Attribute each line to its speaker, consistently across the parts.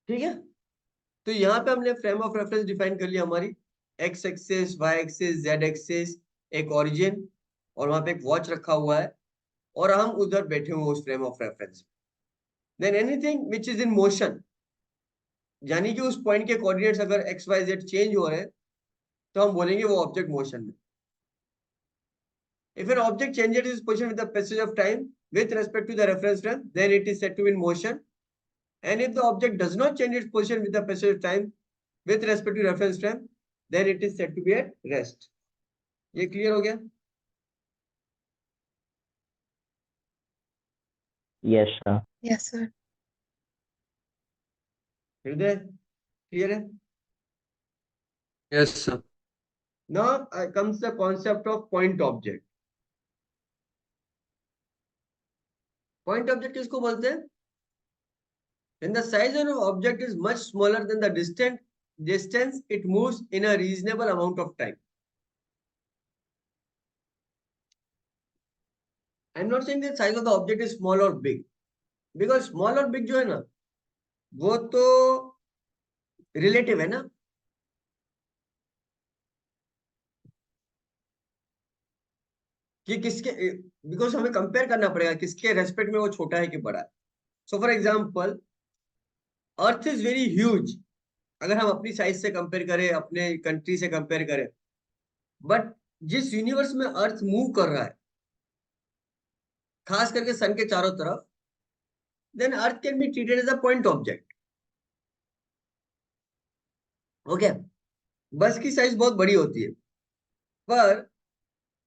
Speaker 1: ठीक है, तो यहाँ पे हमने फ्रेम ऑफ रेफरेंस डिफाइन कर लिया हमारी, X axis, Y axis, Z axis, एक ओरिजिन, और वहां पे एक वॉच रखा हुआ है, और हम उधर बैठे हुए उस frame of reference. Than anything which is in motion, यानी कि उस पॉइंट के कोऑर्डिनेट्स अगर एक्स वाई जेड चेंज हो रहे हैं, तो हम बोलेंगे वो ऑब्जेक्ट मोशन में। If an object changes its position with the passage of time with respect to the reference frame, then it is said to be in motion. And if the object does not change its position with the passage of time with respect to reference frame, then it is said to be at rest. ये clear हो गया?
Speaker 2: Yes, sir.
Speaker 3: Yes, sir.
Speaker 1: हृदय clear है?
Speaker 4: Yes, sir.
Speaker 1: Now comes the concept of point object. Point object किसको बोलते हैं? When the size of an object is much smaller than the distance it moves in a reasonable amount of time. I'm not saying the size of the object is small or big, because small or big जो है ना, वो तो relative है ना। कि किसके, because हमें कंपेयर करना पड़ेगा किसके रेस्पेक्ट में वो छोटा है कि बड़ा है। So for example, earth is very huge, अगर हम अपनी साइज से कंपेयर करें, अपने कंट्री से कंपेयर करें, बट जिस यूनिवर्स में अर्थ मूव कर रहा है, खास करके सन के चारों तरफ, then earth can be treated as a point object. Okay, bus की साइज बहुत बड़ी होती है, पर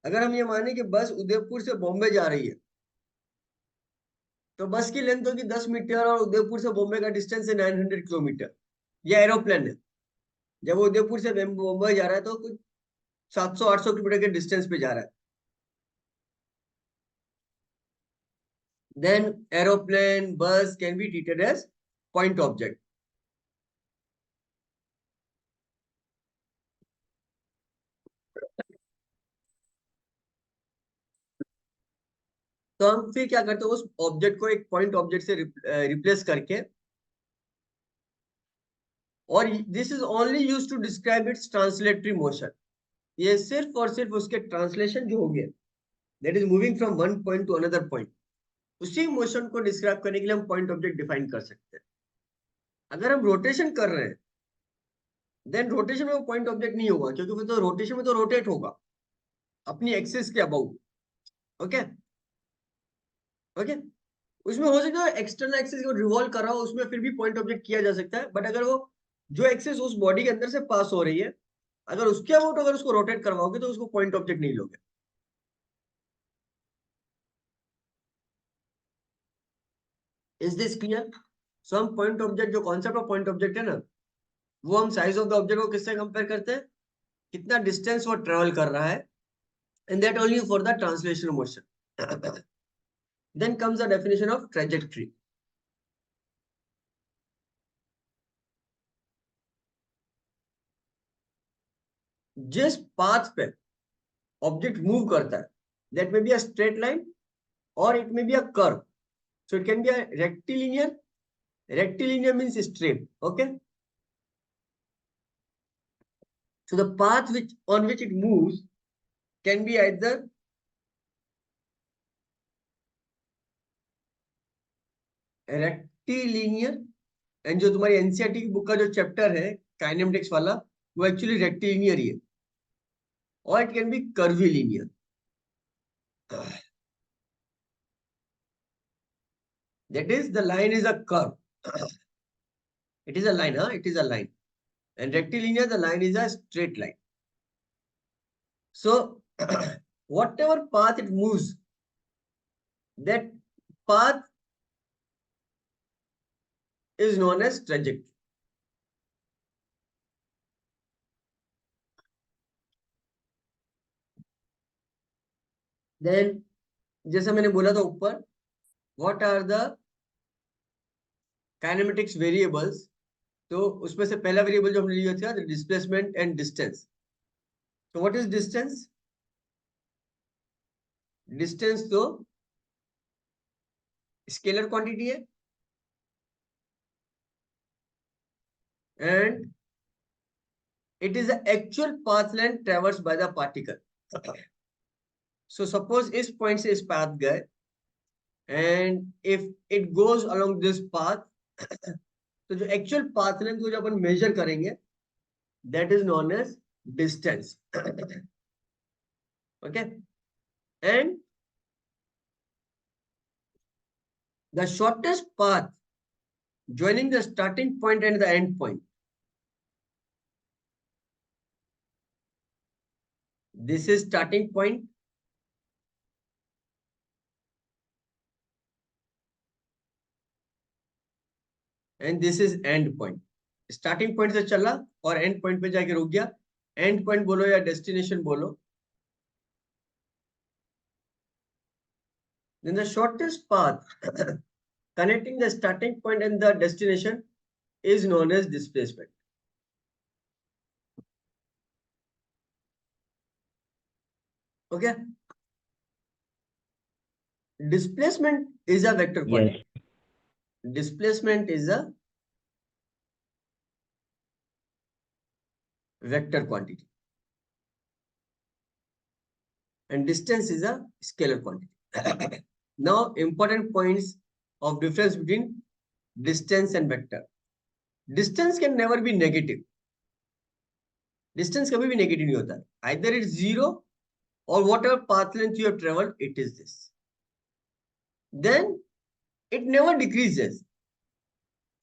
Speaker 1: अगर हम ये माने कि बस उदयपुर से बॉम्बे जा रही है, तो बस की लेंथ होगी 10 मीटर और उदयपुर से बॉम्बे का डिस्टेंस है 900 किलोमीटर। यह एरोप्लेन है, जब वो उदयपुर से मुंबई जा रहा है तो कुछ 700-800 किलोमीटर के डिस्टेंस पे जा रहा है। Then aeroplane, bus can be treated as point object. तो हम फिर क्या करते हैं, उस ऑब्जेक्ट को एक पॉइंट ऑब्जेक्ट से रिप्लेस करके, और this is only use to describe its translatory motion. ये सिर्फ और सिर्फ उसके ट्रांसलेशन जो हो गया, that is moving from one point to another point, उसी मोशन को डिस्क्राइब करने के लिए हम पॉइंट ऑब्जेक्ट डिफाइन कर सकते हैं। अगर हम रोटेशन कर रहे हैं, देन रोटेशन में वो पॉइंट ऑब्जेक्ट नहीं होगा, क्योंकि फिर तो रोटेशन में तो रोटेट होगा अपनी एक्सिस के अबाउट। ओके ओके, उसमें हो सकता है एक्सटर्नल एक्सिस को रिवॉल्व कर रहा हो, उसमें फिर भी पॉइंट ऑब्जेक्ट किया जा सकता है। बट अगर वो जो एक्सिस उस बॉडी के अंदर से पास हो रही है, अगर उसके अबाउट अगर उसको रोटेट करवाओगे तो उसको पॉइंट ऑब्जेक्ट नहीं लोगे। Is this clear? सो हम पॉइंट ऑब्जेक्ट, जो कॉन्सेप्ट ऑफ पॉइंट ऑब्जेक्ट है ना, वो हम साइज ऑफ द ऑब्जेक्ट को किससे कंपेयर करते हैं, कितना डिस्टेंस वो ट्रेवल कर रहा है, and that only for the translation motion. Then comes the definition of trajectory. जिस पाथ पे ऑब्जेक्ट मूव करता है, that may be a straight line और it may be a curve. So it can be a rectilinear, rectilinear means straight. Okay, so the path which on which it moves can be either rectilinear, and जो तुम्हारी NCERT की book का जो chapter है kinematics वाला, वो actually rectilinear ही है, और it can B curvilinear. that is, the line is a curve. It is a line, huh? It is a line. And rectilinear, the line is a straight line. So whatever path it moves, that path is known as trajectory. Then जैसा मैंने बोला था ऊपर, what are the kinematics variables, तो उसमें से पहला variable जो हमने लिया था डिस्प्लेसमेंट एंड डिस्टेंस। तो व्हाट इज डिस्टेंस? डिस्टेंस तो स्केलर क्वांटिटी है, and it is the actual path length traversed by the particle. So suppose इस point से इस path गए, and if it goes along this path, तो जो actual path length को जो अपन measure करेंगे, that is known as distance. Okay, and the shortest path joining the starting point and the end point. This is starting point. And this is end point. Starting point से चला और end point पे जाके रुक गया. End point बोलो या destination बोलो. Then the shortest path connecting the starting point and the destination is known as displacement. Okay. Displacement is a vector quantity. Yes. Displacement is a vector quantity. And distance is a scalar quantity. Now, important points of difference between distance and vector. Distance can never be negative. Distance कभी भी negative नहीं होता. Either it's 0 or whatever path length you have traveled, it is this. Then it never decreases.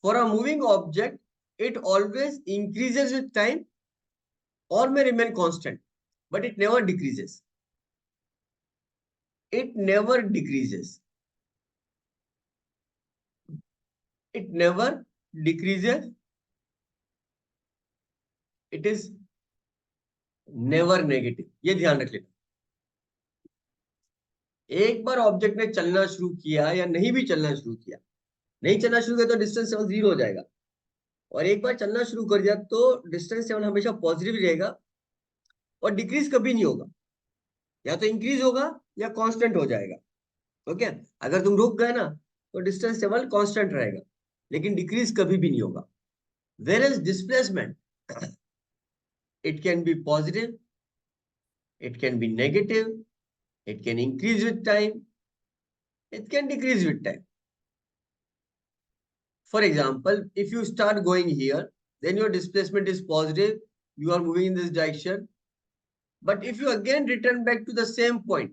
Speaker 1: For a moving object, it always increases with time or may remain constant, but it never decreases. It never decreases. It never decreases. It is never negative. ये ध्यान रख लेना. एक बार object ने चलना शुरू किया या नहीं भी चलना शुरू किया, नहीं चलना शुरू किया तो डिस्टेंस लेवल 0 हो जाएगा. और एक बार चलना शुरू कर दिया तो डिस्टेंस लेवल हमेशा पॉजिटिव रहेगा और डिक्रीज कभी नहीं होगा. या तो इंक्रीज होगा या कांस्टेंट हो जाएगा. ओके, अगर तुम रुक गए ना तो डिस्टेंस लेवल कांस्टेंट रहेगा लेकिन डिक्रीज कभी भी नहीं होगा. Where is displacement, it can be positive, it can be negative, it can increase with time, it can decrease with time. For example, if you start going here, then your displacement is positive, you are moving in this direction. But if you again return back to the same point,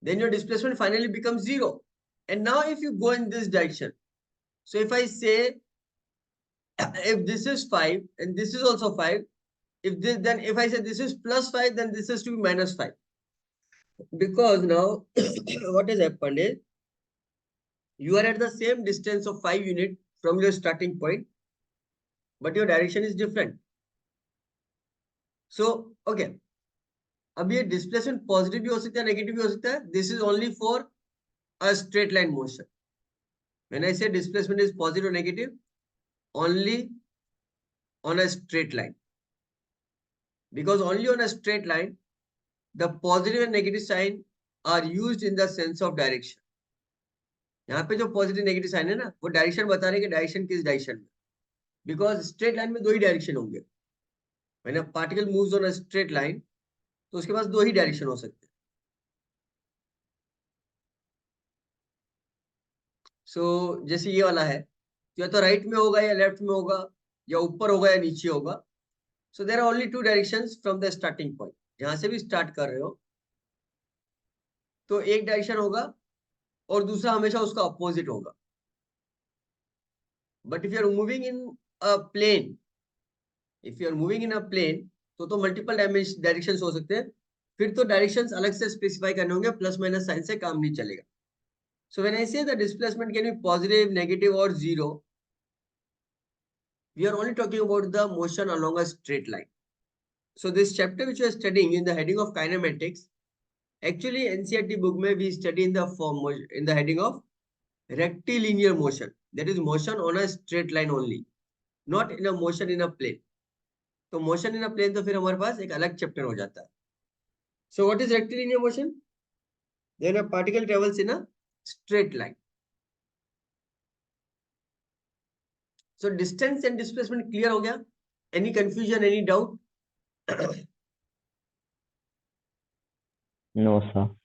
Speaker 1: then your displacement finally becomes 0. And now if you go in this direction, so if I say, if this is 5 and this is also 5, then if I say this is plus 5, then this is to be minus 5. Because now what has happened is you are at the same distance of 5 units from your starting point, but your direction is different. So, okay. अब ये displacement positive भी हो सकता है, negative भी हो सकता है. This is only for a straight line motion. When I say displacement is positive or negative, only on a straight line. Because only on a straight line, the positive and negative sign are used in the sense of direction. यहाँ पे जो positive negative sign है ना, वो direction बता रहे हैं कि डायरेक्शन किस डायरेक्शन में. बिकॉज स्ट्रेट लाइन में 2 ही डायरेक्शन होंगे. When a particle moves on a straight line, तो उसके पास 2 ही डायरेक्शन हो सकते हैं. सो जैसे ये वाला है, या तो राइट में होगा या लेफ्ट में होगा या ऊपर होगा या नीचे होगा. So there are only 2 directions from the starting point. जहां से भी स्टार्ट कर रहे हो तो एक डायरेक्शन होगा और दूसरा हमेशा उसका अपोजिट होगा. But if you are moving in a plane, if you are moving in a plane, तो मल्टीपल डायरेक्शंस हो सकते हैं. फिर तो डायरेक्शंस अलग से स्पेसिफाई करने होंगे, प्लस माइनस साइन से काम नहीं चलेगा. सो व्हेन आई से the displacement can be positive, negative और 0, we are only talking about the motion along a straight line. So this chapter which we are studying in the heading of kinematics, actually NCERT book में we study in the heading of rectilinear motion, that is motion on a straight line only, not in a motion in a plane. तो motion in a plane तो फिर हमारे पास एक अलग chapter हो जाता है. So what is rectilinear motion? Then a particle travels in a straight line. So distance and displacement clear हो गया? Any confusion, any doubt?
Speaker 2: No sir.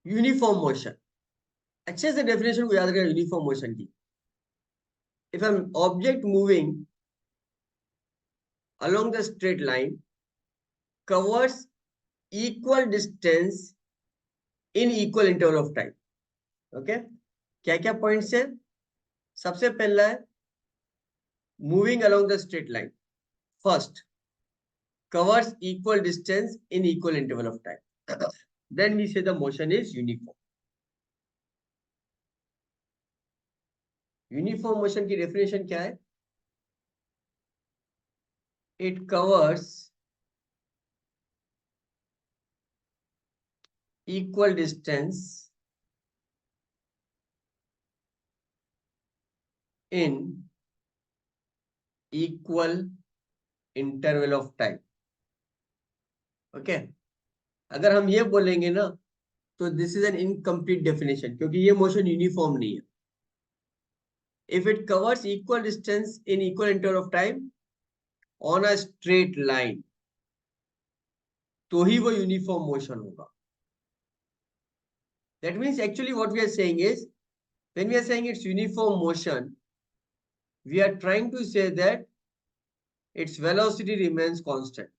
Speaker 1: Uniform motion, अच्छे से डेफिनेशन को याद रखना यूनिफॉर्म मोशन की. If an object moving along the straight line covers equal distance in equal interval of time. Okay, क्या क्या पॉइंट्स है? सबसे पहला है moving along the straight line. First, covers equal distance in equal interval of time. Then we say the motion is uniform. Uniform motion की definition क्या है? It covers equal distance in equal interval of time. Okay, अगर हम ये बोलेंगे ना तो this is an incomplete definition, क्योंकि ये मोशन यूनिफॉर्म नहीं है. If it covers equal distance in equal interval of time on a straight line, तो ही वो यूनिफॉर्म मोशन होगा. That means actually what we are saying is, when we are saying it's uniform motion, we are trying to say that its velocity remains constant.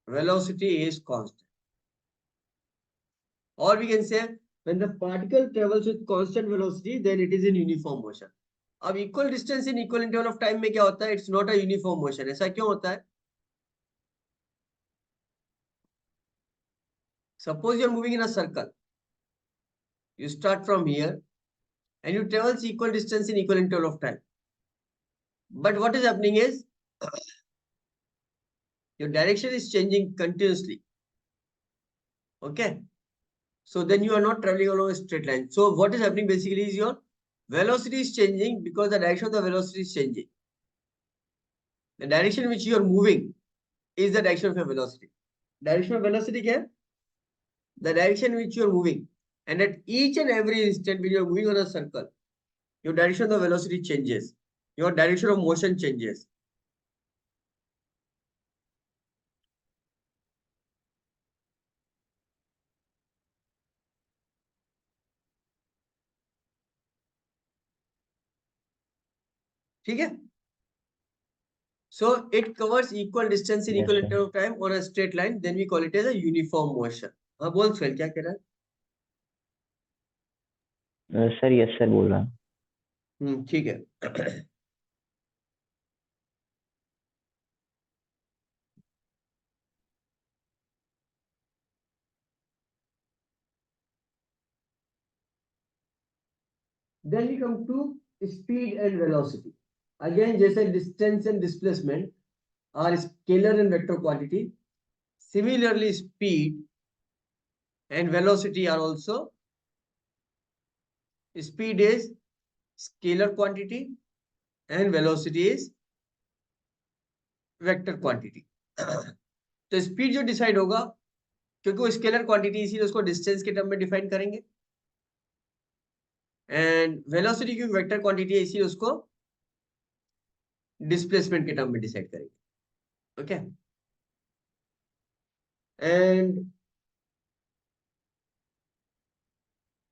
Speaker 1: Velocity is constant. Or we can say when the particle travels with constant velocity, then it is in uniform motion. अब equal distance in equal interval of time में क्या होता है? It's not a uniform motion. ऐसा क्यों होता है? Suppose you are moving in a circle. You start from here and you travel equal distance in equal interval of time. But what is happening is your direction is changing continuously. Okay. So then you are not traveling along a straight line. So what is happening basically is your velocity is changing because the direction of the velocity is changing. The direction in which you are moving is the direction of your velocity. Direction of velocity क्या है? The direction in which you are moving. And at each and every instant when you are moving on a circle, your direction of the velocity changes. Your direction of motion changes. ठीक है? So it covers equal distance in
Speaker 2: yes
Speaker 1: equal
Speaker 2: sir.
Speaker 1: interval of time on a straight line. Then we call it as a uniform motion. हाँ बोल सुहेल, क्या कह रहा
Speaker 2: sir yes sir बोल रहा हूँ।
Speaker 1: है? ठीक है. Then we come to speed and velocity. Again, जैसे distance and displacement are scalar and vector quantity. Similarly, speed and velocity are also. Speed is scalar quantity and velocity is vector quantity. तो speed जो decide होगा, क्योंकि वो scalar quantity, इसीलिए उसको distance के term में डिफाइन करेंगे. एंड वेलोसिटी क्योंकि वेक्टर क्वांटिटी है, इसीलिए उसको डिस्प्लेसमेंट के टर्म में डिसाइड करेंगे. ओके, एंड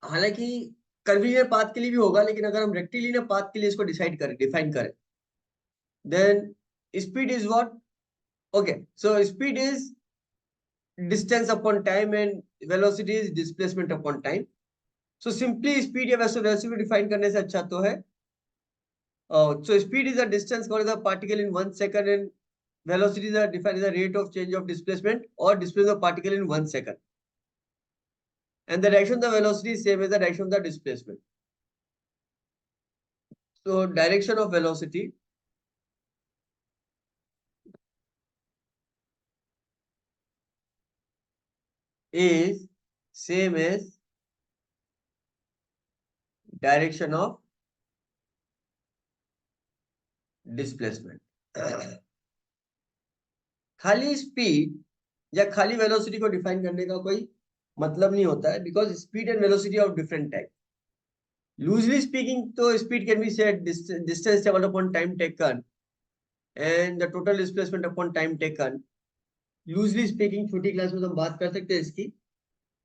Speaker 1: हालांकि कर्वीलिनियर पाथ के लिए भी होगा, लेकिन अगर हम रेक्टिलिनियर पाथ के लिए इसको डिफाइन करें, then speed is what? Okay, so speed is distance upon time and velocity is displacement upon time. So simply speed या वेलोसिटी डिफाइन करने से अच्छा तो है. So speed is the distance covered by the particle in 1 second, and velocity is defined as the rate of change of displacement or displacement of particle in 1 second. And the direction of the velocity is same as the direction of the displacement. So direction of velocity is same as direction of displacement. खाली speed या खाली velocity को define करने का कोई मतलब नहीं होता है, because speed and velocity of different type. Loosely speaking तो speed can be said distance travelled upon time taken and the total displacement upon time taken. Loosely speaking छोटी क्लास में तो हम बात कर सकते हैं इसकी,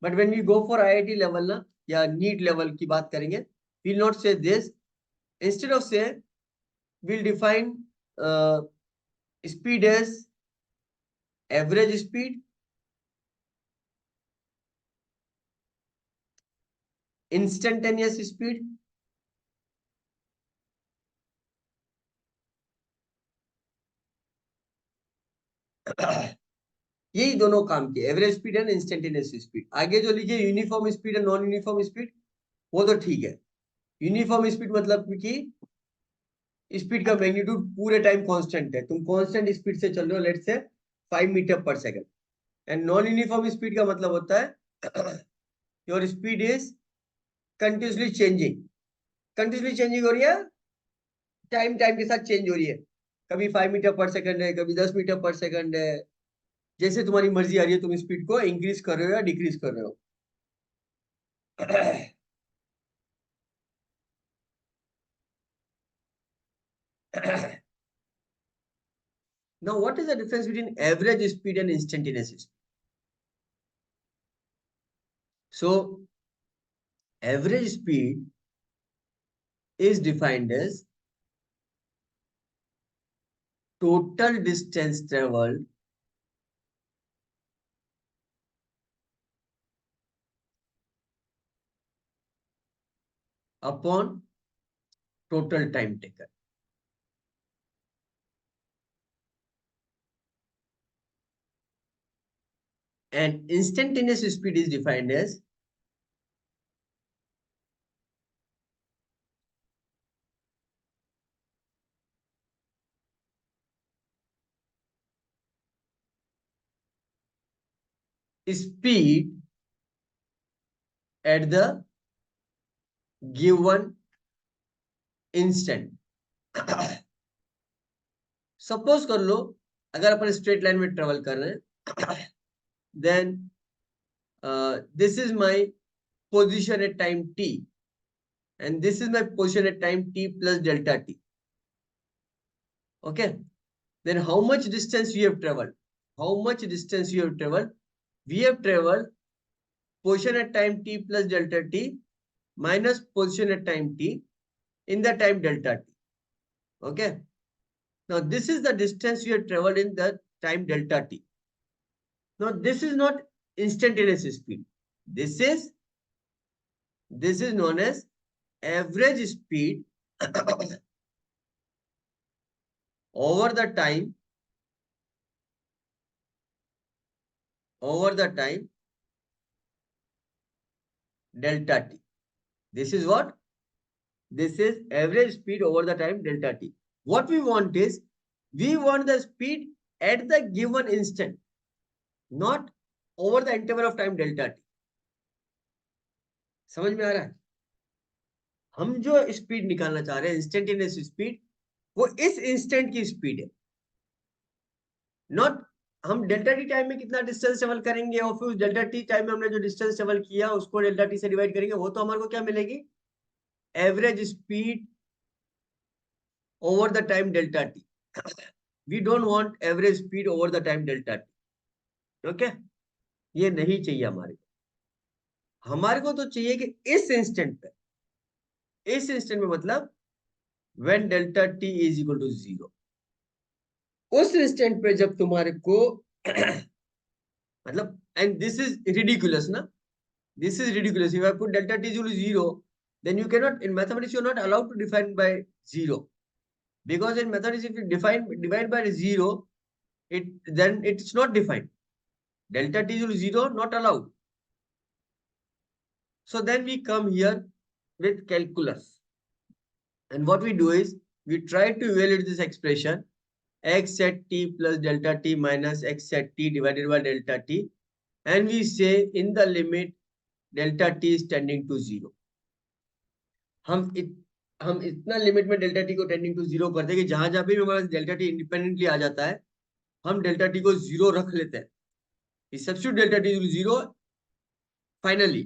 Speaker 1: but when we go for IIT level ना या नीट लेवल की बात करेंगे, we not say this. Instead of say we'll define speed as average speed, instantaneous speed, यही दोनों काम के, average speed and instantaneous speed. आगे जो लिखे uniform speed and non uniform speed, वो तो ठीक है. यूनिफॉर्म स्पीड मतलब कि स्पीड का मैग्नीट्यूड पूरे टाइम कांस्टेंट है, तुम कांस्टेंट स्पीड से चल रहे हो, लेट्स से 5 मीटर पर second. And non uniform speed का मतलब होता है your speed is continuously changing. Continuously changing हो रही है, टाइम टाइम के साथ चेंज हो रही है. कभी 5 मीटर पर सेकंड है, कभी 10 मीटर पर सेकंड है. जैसे तुम्हारी मर्जी आ रही है, तुम स्पीड को इंक्रीज कर रहे हो या डिक्रीज कर रहे हो. Now, what is the difference between average speed and instantaneous speed? So, average speed is defined as total distance traveled upon total time taken. And instantaneous speed is defined as speed at the given instant. Suppose कर लो, अगर अपन straight line में travel कर रहे हैं, then this is my position at time t and this is my position at time t plus delta t. Okay, then how much distance we have traveled? How much distance you have traveled? We have traveled position at time t plus delta t minus position at time t in the time delta t. Okay, now this is the distance you have traveled in the time delta t. Now this is not instantaneous speed. This is known as average speed over the time delta t. This is what? This is average speed over the time delta t. What we want is, we want the speed at the given instant, not over the interval of time delta t. समझ में आ रहा है? हम जो speed निकालना चाह रहे हैं, इंस्टेंटेनियस स्पीड, वो इस इंस्टेंट की स्पीड है, नॉट हम डेल्टा टी टाइम में कितना डिस्टेंस ट्रेवल करेंगे और फिर उस डेल्टा टी टाइम में हमने जो डिस्टेंस ट्रेवल किया उसको डेल्टा टी से डिवाइड करेंगे, वो तो हमारे को क्या मिलेगी? Average speed over the time delta T. We don't want average speed over the time delta T. Okay, ये नहीं चाहिए हमारे को. हमारे को तो चाहिए कि इस इंस्टेंट पे, इस इंस्टेंट में मतलब when delta T is equal to 0, उस इंस्टेंट पे जब तुम्हारे को मतलब, एंड दिस इज रिडिकुलस ना, this is ridiculous. If I put delta t equal to 0, then you cannot, in mathematics, you're not allowed to define by 0. Because in mathematics, if you divide by 0, then it's not defined. Delta t equal to 0, not allowed. So then we come here with calculus. And what we do is, we try to evaluate this expression, x at t plus delta t minus x at t divided by delta t. And we say in the limit delta t is tending to 0. हम इतना limit में delta T को tending to 0 करते हैं कि जहां जहां पे भी हमारा डेल्टा टी इंडिपेंडेंटली आ जाता है, हम डेल्टा टी को 0 रख लेते हैं. Substitute delta T 0 finally,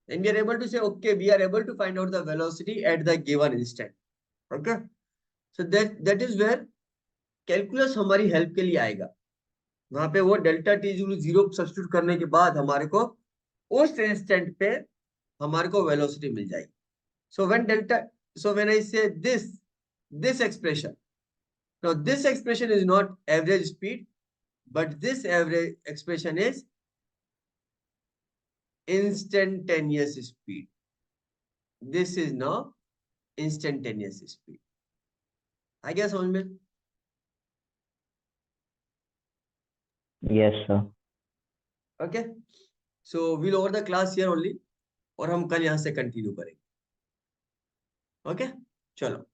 Speaker 1: and we are able to say, okay, we are able to find out the velocity at the given instant. Okay, so that is where calculus हमारी help के लिए आएगा. वहां पे वो डेल्टा टी जीरो सब्स्टिट्यूट करने के बाद हमारे को उस इंस्टेंट पे हमारे को वेलोसिटी मिल जाएगी. So when I say this expression, now this expression is not average speed, but this average expression is instantaneous speed. This is now instantaneous speed. I guess समझ में.
Speaker 2: Yes, sir.
Speaker 1: Okay, so we'll over the class here only, और हम कल यहाँ से continue करेंगे. Okay, चलो.